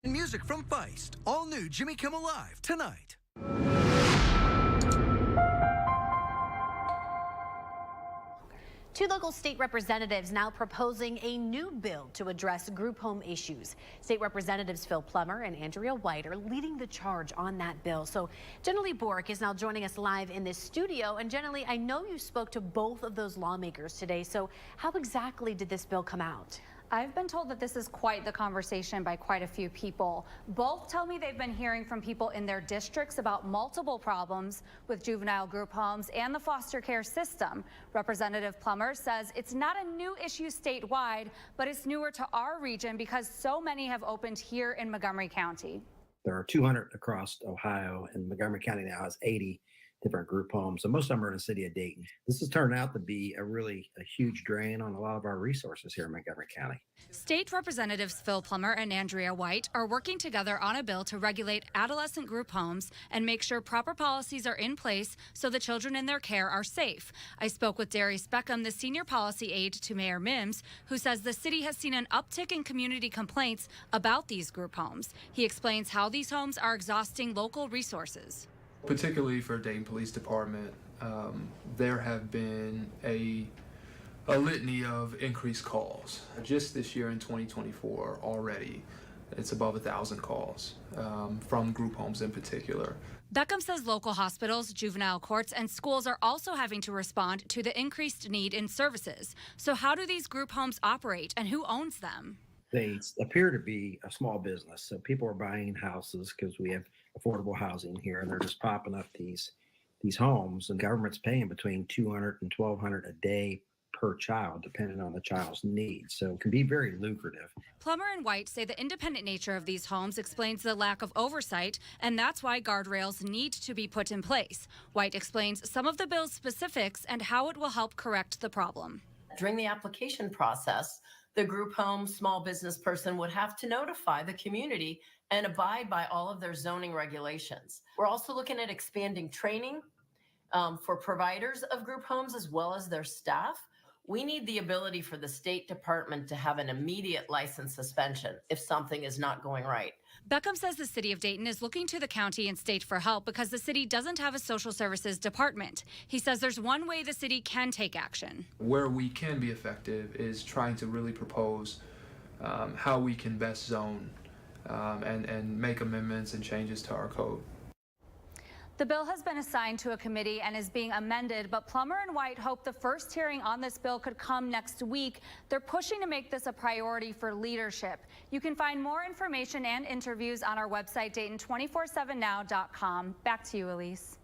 Music from Feist. All new Jimmy Kimmel Live tonight. Two local state representatives now proposing a new bill to address group home issues. State Representatives Phil Plummer and Andrea White are leading the charge on that bill. So Jenny Bork is now joining us live in this studio. And Jenny, I know you spoke to both of those lawmakers today. So how exactly did this bill come out? I've been told that this is quite the conversation by quite a few people. Both tell me they've been hearing from people in their districts about multiple problems with juvenile group homes and the foster care system. Representative Plummer says it's not a new issue statewide, but it's newer to our region because so many have opened here in Montgomery County. There are 200 across Ohio, and Montgomery County now has 80 different group homes. So most of them are in the city of Dayton. This has turned out to be a huge drain on a lot of our resources here in Montgomery County. State Representatives Phil Plummer and Andrea White are working together on a bill to regulate adolescent group homes and make sure proper policies are in place so the children in their care are safe. I spoke with Darius Beckham, the senior policy aide to Mayor Mims, who says the city has seen an uptick in community complaints about these group homes. He explains how these homes are exhausting local resources. Particularly for Dayton Police Department, there have been a litany of increased calls. Just this year in 2024 already, it's above 1,000 calls from group homes in particular. Beckham says local hospitals, juvenile courts, and schools are also having to respond to the increased need in services. So how do these group homes operate and who owns them? They appear to be a small business. So people are buying houses because we have affordable housing here, and they're just popping up these homes, and government's paying between $200 and $1,200 a day per child, depending on the child's needs. So it can be very lucrative. Plummer and White say the independent nature of these homes explains the lack of oversight, and that's why guardrails need to be put in place. White explains some of the bill's specifics and how it will help correct the problem. During the application process, the group home small business person would have to notify the community and abide by all of their zoning regulations. We're also looking at expanding training for providers of group homes as well as their staff. We need the ability for the State Department to have an immediate license suspension if something is not going right. Beckham says the city of Dayton is looking to the county and state for help because the city doesn't have a social services department. He says there's one way the city can take action. Where we can be effective is trying to really propose how we can best zone and make amendments and changes to our code. The bill has been assigned to a committee and is being amended, but Plummer and White hope the first hearing on this bill could come next week. They're pushing to make this a priority for leadership. You can find more information and interviews on our website, Dayton247now.com. Back to you, Elise.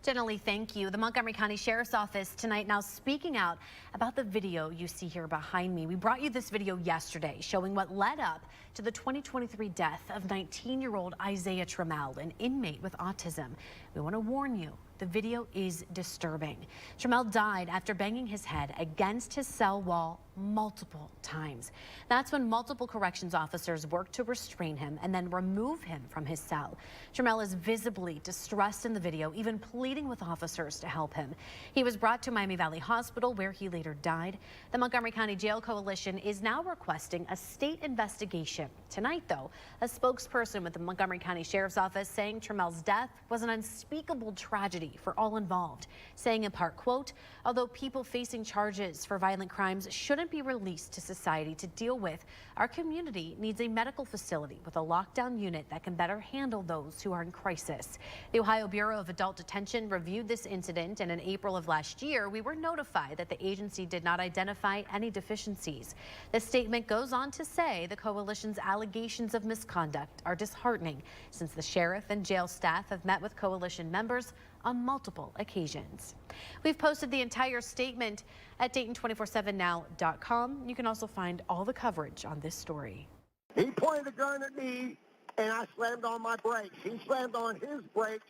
Jenny, thank you. The Montgomery County Sheriff's Office tonight now speaking out about the video you see here behind me. We brought you this video yesterday showing what led up to the 2023 death of 19-year-old Isaiah Trammell, an inmate with autism. We want to warn you, the video is disturbing. Trammell died after banging his head against his cell wall multiple times. That's when multiple corrections officers worked to restrain him and then remove him from his cell. Trammell is visibly distressed in the video, even pleading with officers to help him. He was brought to Miami Valley Hospital where he later died. The Montgomery County Jail Coalition is now requesting a state investigation. Tonight, though, a spokesperson with the Montgomery County Sheriff's Office saying Trammell's death was an unspeakable tragedy for all involved, saying in part, quote, although people facing charges for violent crimes shouldn't be released to society to deal with, our community needs a medical facility with a lockdown unit that can better handle those who are in crisis. The Ohio Bureau of Adult Detention reviewed this incident, and in April of last year, we were notified that the agency did not identify any deficiencies. The statement goes on to say the coalition's allegations of misconduct are disheartening since the sheriff and jail staff have met with coalition members on multiple occasions. We've posted the entire statement at Dayton247now.com. You can also find all the coverage on this story. He pointed a gun at me, and I slammed on my brakes. He slammed on his brakes.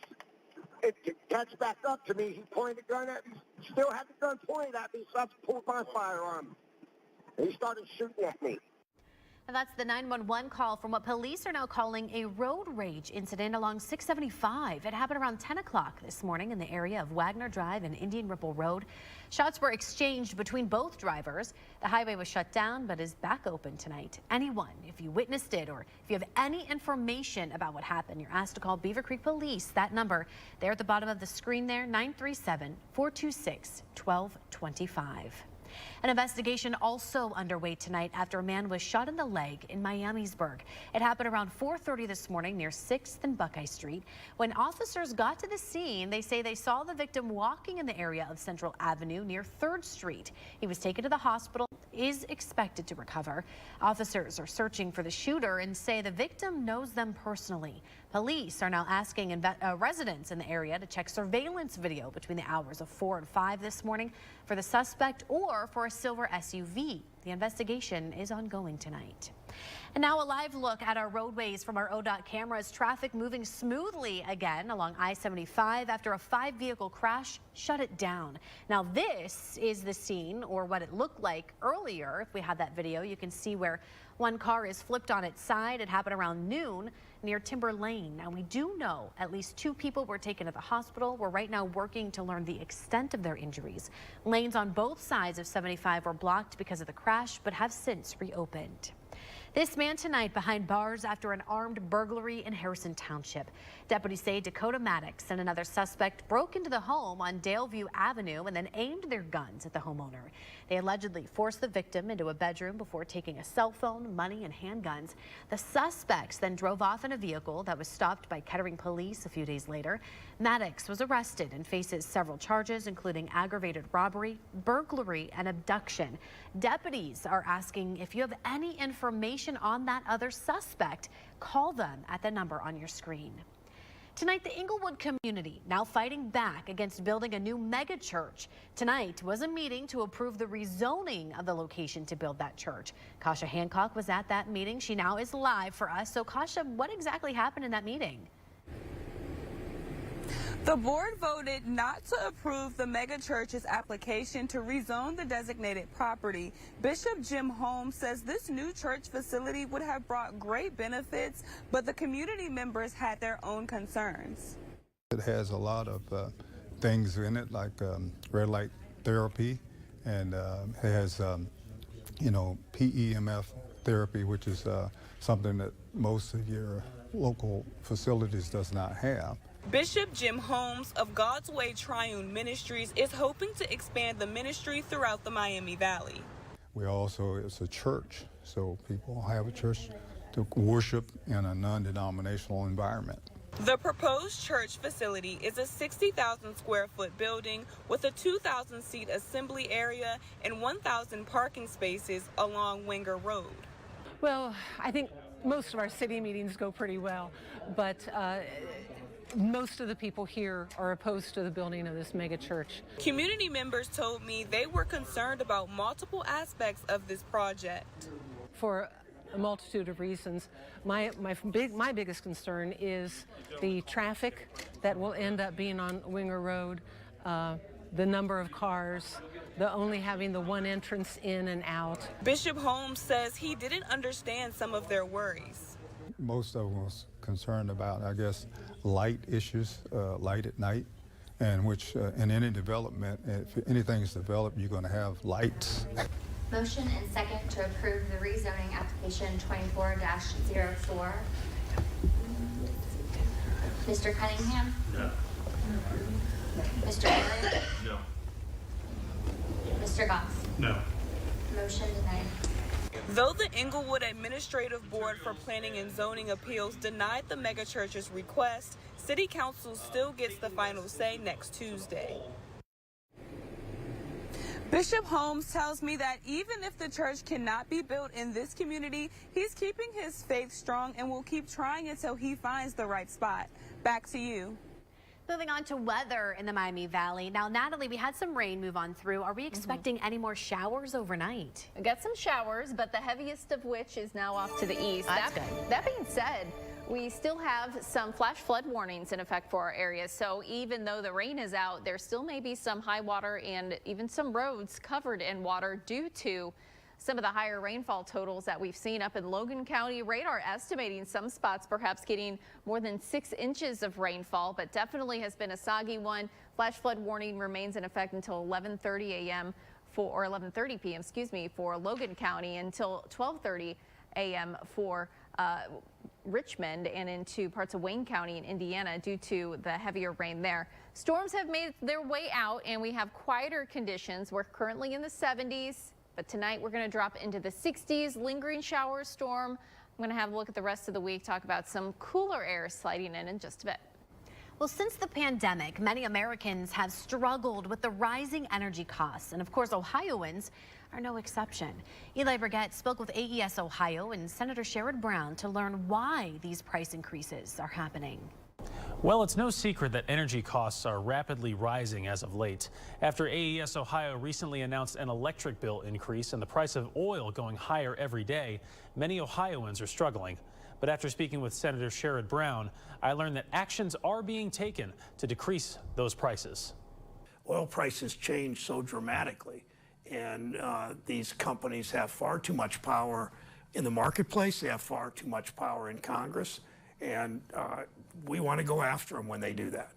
It catch back up to me. He pointed a gun at me, still had the gun pointed at me, so I pulled my firearm. And he started shooting at me. And that's the 911 call from what police are now calling a road rage incident along 675. It happened around 10 o'clock this morning in the area of Wagner Drive and Indian Ripple Road. Shots were exchanged between both drivers. The highway was shut down but is back open tonight. Anyone, if you witnessed it or if you have any information about what happened, you're asked to call Beaver Creek Police. That number there at the bottom of the screen there, 937-426-1225. An investigation also underway tonight after a man was shot in the leg in Miamisburg. It happened around 4:30 this morning near 6th and Buckeye Street. When officers got to the scene, they say they saw the victim walking in the area of Central Avenue near 3rd Street. He was taken to the hospital, is expected to recover. Officers are searching for the shooter and say the victim knows them personally. Police are now asking residents in the area to check surveillance video between the hours of 4 and 5 this morning for the suspect or for a silver SUV. The investigation is ongoing tonight. And now a live look at our roadways from our ODOT cameras. Traffic moving smoothly again along I-75 after a 5-vehicle crash shut it down. Now this is the scene, or what it looked like earlier. If we had that video, you can see where one car is flipped on its side. It happened around noon near Timber Lane. Now we do know at least 2 people were taken to the hospital. We're right now working to learn the extent of their injuries. Lanes on both sides of 75 were blocked because of the crash, but have since reopened. This man tonight behind bars after an armed burglary in Harrison Township. Deputies say Dakota Maddox and another suspect broke into the home on Daleview Avenue and then aimed their guns at the homeowner. They allegedly forced the victim into a bedroom before taking a cell phone, money, and handguns. The suspects then drove off in a vehicle that was stopped by Kettering police a few days later. Maddox was arrested and faces several charges, including aggravated robbery, burglary, and abduction. Deputies are asking if you have any information on that other suspect, call them at the number on your screen. Tonight, the Inglewood community now fighting back against building a new mega church. Tonight was a meeting to approve the rezoning of the location to build that church. Kasha Hancock was at that meeting. She now is live for us. So Kasha, what exactly happened in that meeting? The board voted not to approve the mega church's application to rezone the designated property. Bishop Jim Holmes says this new church facility would have brought great benefits, but the community members had their own concerns. It has a lot of things in it, like red light therapy, and it has, PEMF therapy, which is something that most of your local facilities does not have. Bishop Jim Holmes of God's Way Triune Ministries is hoping to expand the ministry throughout the Miami Valley. It's a church, so people have a church to worship in a non-denominational environment. The proposed church facility is a 60,000 square foot building with a 2,000 seat assembly area and 1,000 parking spaces along Winger Road. Well, I think most of our city meetings go pretty well, but most of the people here are opposed to the building of this mega church. Community members told me they were concerned about multiple aspects of this project. For a multitude of reasons, my biggest concern is the traffic that will end up being on Winger Road, the number of cars, the only having the one entrance in and out. Bishop Holmes says he didn't understand some of their worries. Most of them was concerned about, I guess, light issues, light at night, and which in any development, if anything is developed, you're going to have lights. Motion and second to approve the rezoning application 24-04. Mr. Cunningham? No. Mr. Miller? No. Mr. Goss? No. Motion denied. Though the Inglewood Administrative Board for Planning and Zoning Appeals denied the megachurch's request, City Council still gets the final say next Tuesday. Bishop Holmes tells me that even if the church cannot be built in this community, he's keeping his faith strong and will keep trying until he finds the right spot. Back to you. Moving on to weather in the Miami Valley. Now, Natalie, we had some rain move on through. Are we expecting any more showers overnight? We got some showers, but the heaviest of which is now off to the east. That's good. That being said, we still have some flash flood warnings in effect for our areas. So even though the rain is out, there still may be some high water and even some roads covered in water due to some of the higher rainfall totals that we've seen up in Logan County. Radar estimating some spots perhaps getting more than 6 inches of rainfall, but definitely has been a soggy one. Flash flood warning remains in effect until 11:30 a.m. or 11:30 p.m. for Logan County, until 12:30 a.m. for Richmond and into parts of Wayne County in Indiana due to the heavier rain there. Storms have made their way out and we have quieter conditions. We're currently in the 70s, but tonight we're going to drop into the 60s. Lingering showers, storm. I'm going to have a look at the rest of the week, talk about some cooler air sliding in just a bit. Well, since the pandemic, many Americans have struggled with the rising energy costs. And of course, Ohioans are no exception. Eli Brigette spoke with AES Ohio and Senator Sherrod Brown to learn why these price increases are happening. Well, it's no secret that energy costs are rapidly rising as of late. After AES Ohio recently announced an electric bill increase and the price of oil going higher every day, many Ohioans are struggling. But after speaking with Senator Sherrod Brown, I learned that actions are being taken to decrease those prices. Oil prices change so dramatically, and these companies have far too much power in the marketplace. They have far too much power in Congress, and we want to go after them when they do that.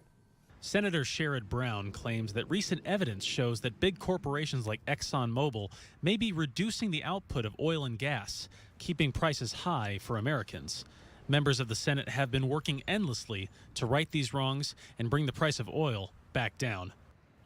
Senator Sherrod Brown claims that recent evidence shows that big corporations like ExxonMobil may be reducing the output of oil and gas, keeping prices high for Americans. Members of the Senate have been working endlessly to right these wrongs and bring the price of oil back down.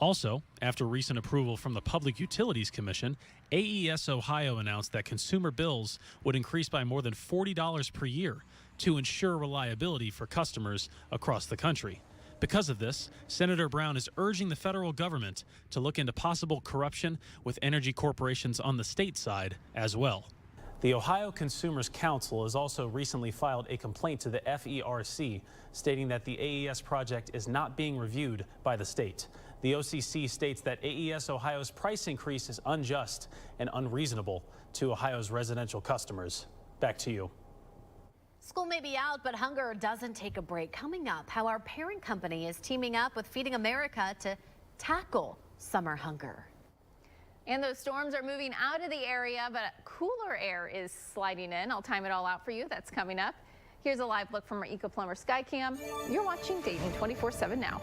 Also, after recent approval from the Public Utilities Commission, AES Ohio announced that consumer bills would increase by more than $40 per year to ensure reliability for customers across the country. Because of this, Senator Brown is urging the federal government to look into possible corruption with energy corporations on the state side as well. The Ohio Consumers Council has also recently filed a complaint to the FERC stating that the AES project is not being reviewed by the state. The OCC states that AES Ohio's price increase is unjust and unreasonable to Ohio's residential customers. Back to you. School may be out, but hunger doesn't take a break. Coming up, how our parent company is teaming up with Feeding America to tackle summer hunger. And those storms are moving out of the area, but cooler air is sliding in. I'll time it all out for you. That's coming up. Here's a live look from our Eco Plumber Skycam. You're watching Dayton 24/7 now.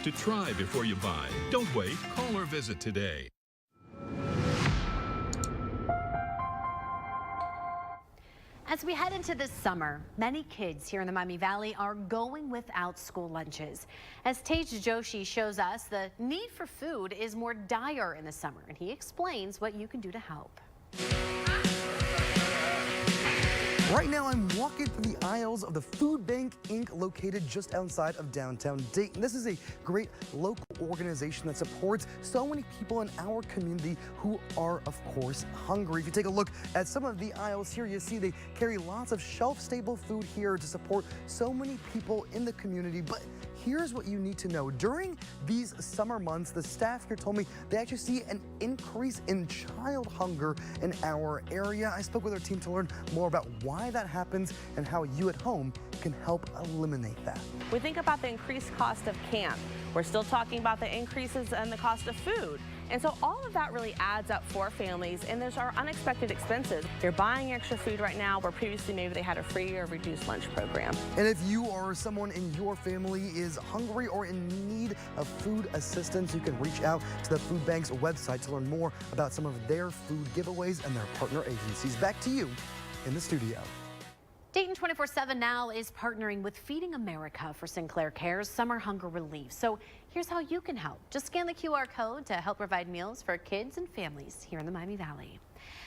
to try before you buy. Don't wait. Call or visit today. As we head into this summer, many kids here in the Miami Valley are going without school lunches. As Tej Joshi shows us, the need for food is more dire in the summer, and he explains what you can do to help. Right now, I'm walking through the aisles of the Food Bank Inc. located just outside of downtown Dayton. This is a great local organization that supports so many people in our community who are, of course, hungry. If you take a look at some of the aisles here, you see they carry lots of shelf-stable food here to support so many people in the community. But here's what you need to know. During these summer months, the staff here told me they actually see an increase in child hunger in our area. I spoke with our team to learn more about why that happens and how you at home can help eliminate that. We think about the increased cost of camp. We're still talking about the increases in the cost of food. And so all of that really adds up for families, and there's our unexpected expenses. They're buying extra food right now where previously maybe they had a free or reduced lunch program. And if you or someone in your family is hungry or in need of food assistance, you can reach out to the Food Bank's website to learn more about some of their food giveaways and their partner agencies. Back to you in the studio. Dayton 24/7 now is partnering with Feeding America for Sinclair Care's summer hunger relief. So here's how you can help. Just scan the QR code to help provide meals for kids and families here in the Miami Valley.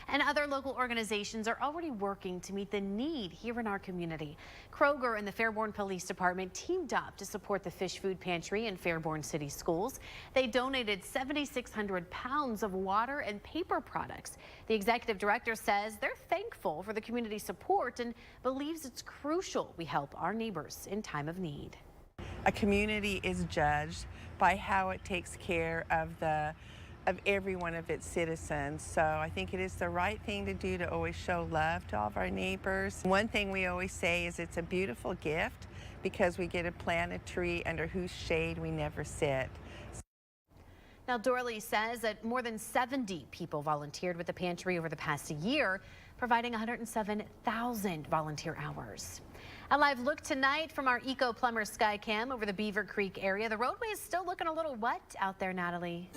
And other local organizations are already working to meet the need here in our community. Kroger and the Fairborn Police Department teamed up to support the Fish Food Pantry in Fairborn City Schools. They donated 7,600 pounds of water and paper products. The executive director says they're thankful for the community support and believes it's crucial we help our neighbors in time of need. A community is judged by how it takes care of every one of its citizens. So I think it is the right thing to do to always show love to all of our neighbors. One thing we always say is it's a beautiful gift because we get to plant a tree under whose shade we never sit. Now, Dorley says that more than 70 people volunteered with the pantry over the past year, providing 107,000 volunteer hours. A live look tonight from our Eco Plumber Skycam over the Beaver Creek area. The roadway is still looking a little wet out there, Natalie.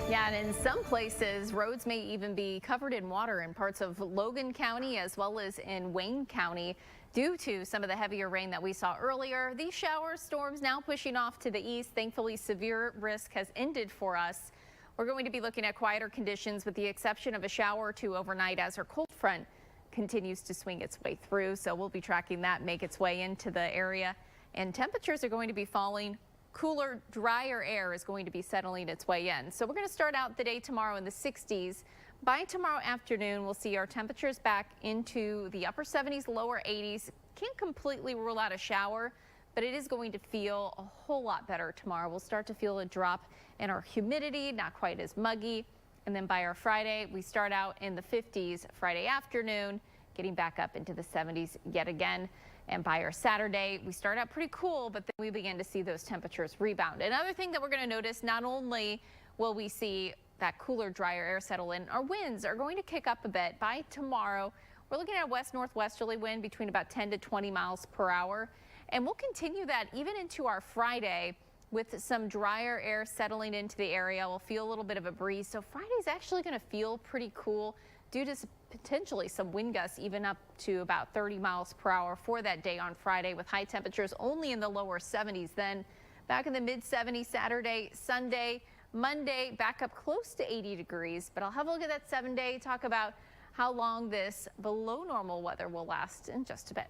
Yeah, and in some places, roads may even be covered in water in parts of Logan County as well as in Wayne County due to some of the heavier rain that we saw earlier. These shower storms now pushing off to the east. Thankfully, severe risk has ended for us. We're going to be looking at quieter conditions with the exception of a shower or two overnight as our cold front continues to swing its way through. So we'll be tracking that make its way into the area, and temperatures are going to be falling. Cooler, drier air is going to be settling its way in. So we're going to start out the day tomorrow in the 60s. By tomorrow afternoon, we'll see our temperatures back into the upper 70s, lower 80s. Can't completely rule out a shower, but it is going to feel a whole lot better tomorrow. We'll start to feel a drop in our humidity, not quite as muggy. And then by our Friday, we start out in the 50s Friday afternoon, getting back up into the 70s yet again. And by our Saturday, we start out pretty cool, but then we begin to see those temperatures rebound. Another thing that we're going to notice, not only will we see that cooler, drier air settle in, our winds are going to kick up a bit. By tomorrow, we're looking at a west-northwesterly wind between about 10 to 20 miles per hour. And we'll continue that even into our Friday with some drier air settling into the area. We'll feel a little bit of a breeze. So Friday's actually going to feel pretty cool due to potentially some wind gusts even up to about 30 miles per hour for that day on Friday, with high temperatures only in the lower 70s. Then back in the mid 70s Saturday, Sunday, Monday, back up close to 80 degrees. But I'll have a look at that 7-day, talk about how long this below normal weather will last in just a bit.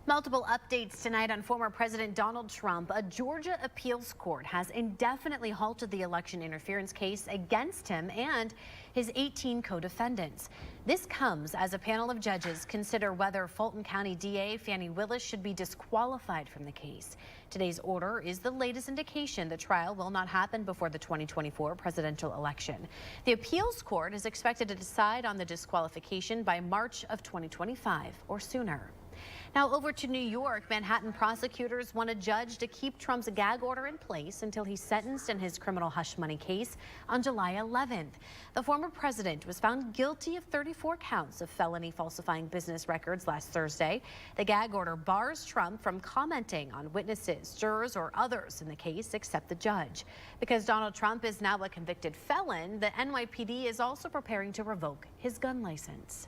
Multiple updates tonight on former President Donald Trump. A Georgia appeals court has indefinitely halted the election interference case against him and his 18 co-defendants. This comes as a panel of judges consider whether Fulton County DA Fannie Willis should be disqualified from the case. Today's order is the latest indication the trial will not happen before the 2024 presidential election. The appeals court is expected to decide on the disqualification by March of 2025 or sooner. Now over to New York, Manhattan prosecutors want a judge to keep Trump's gag order in place until he's sentenced in his criminal hush money case on July 11th. The former president was found guilty of 34 counts of felony falsifying business records last Thursday. The gag order bars Trump from commenting on witnesses, jurors, or others in the case except the judge. Because Donald Trump is now a convicted felon, the NYPD is also preparing to revoke his gun license.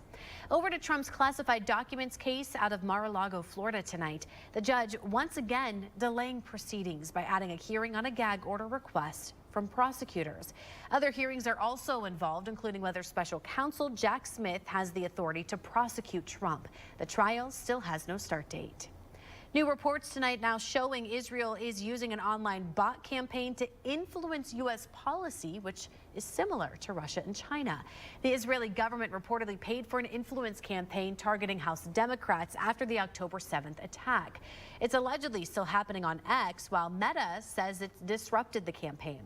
Over to Trump's classified documents case out of Mar-a-Lago, Florida tonight. The judge once again delaying proceedings by adding a hearing on a gag order request from prosecutors. Other hearings are also involved, including whether special counsel Jack Smith has the authority to prosecute Trump. The trial still has no start date. New reports tonight now showing Israel is using an online bot campaign to influence U.S. policy, which is similar to Russia and China. The Israeli government reportedly paid for an influence campaign targeting House Democrats after the October 7th attack. It's allegedly still happening on X, while Meta says it disrupted the campaign.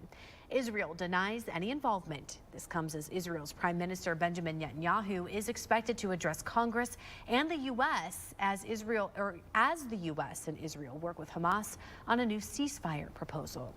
Israel denies any involvement. This comes as Israel's Prime Minister Benjamin Netanyahu is expected to address Congress and the U.S. as the U.S. and Israel work with Hamas on a new ceasefire proposal.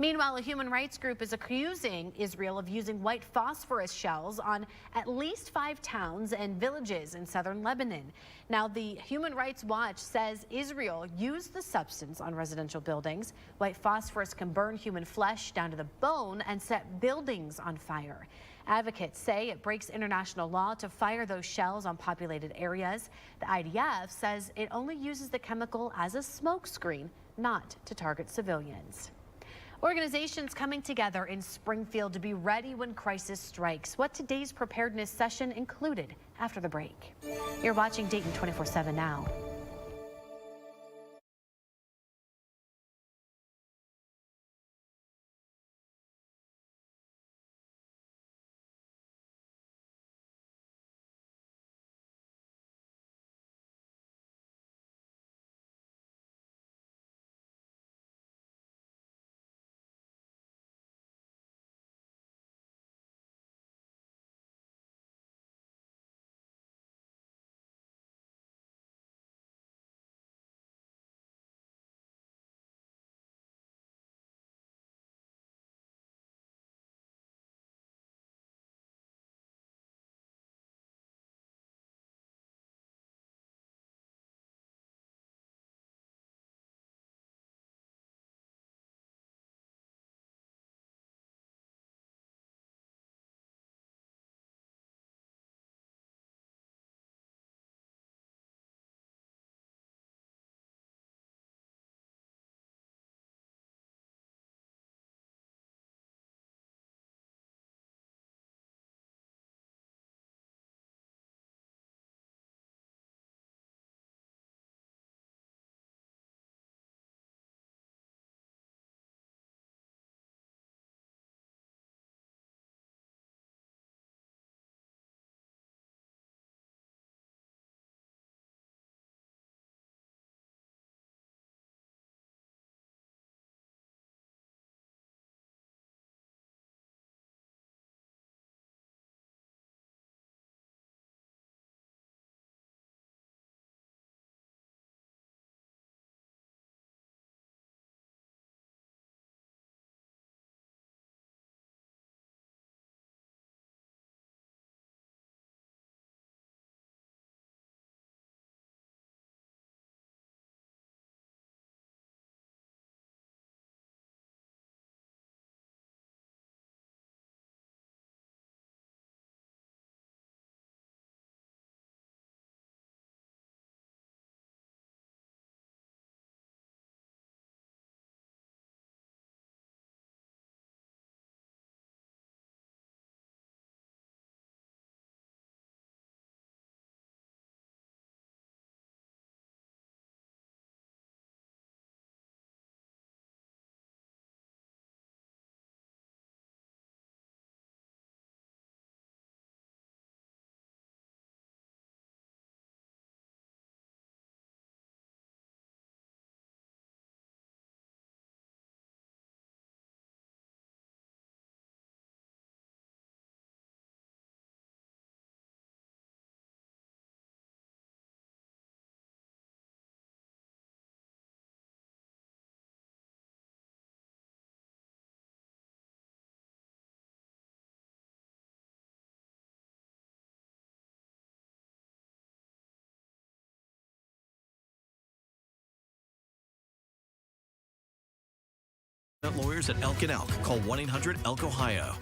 Meanwhile, a human rights group is accusing Israel of using white phosphorus shells on at least 5 towns and villages in southern Lebanon. Now, the Human Rights Watch says Israel used the substance on residential buildings. White phosphorus can burn human flesh down to the bone and set buildings on fire. Advocates say it breaks international law to fire those shells on populated areas. The IDF says it only uses the chemical as a smokescreen, not to target civilians. Organizations coming together in Springfield to be ready when crisis strikes. What today's preparedness session included after the break. You're watching Dayton 24/7 now. Lawyers at Elk & Elk. Call 1-800-ELK-OHIO.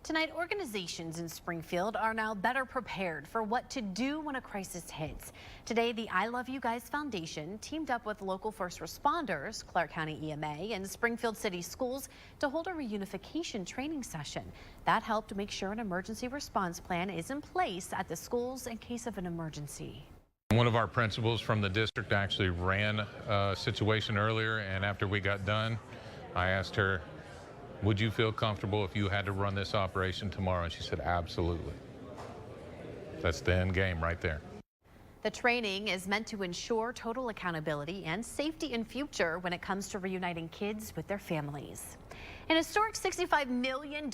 Tonight, organizations in Springfield are now better prepared for what to do when a crisis hits. Today, the I Love You Guys Foundation teamed up with local first responders, Clark County EMA, and Springfield City Schools to hold a reunification training session. That helped make sure an emergency response plan is in place at the schools in case of an emergency. One of our principals from the district actually ran a situation earlier, and after we got done, I asked her, would you feel comfortable if you had to run this operation tomorrow? And she said, absolutely. That's the end game right there. The training is meant to ensure total accountability and safety in future when it comes to reuniting kids with their families. An historic $65 million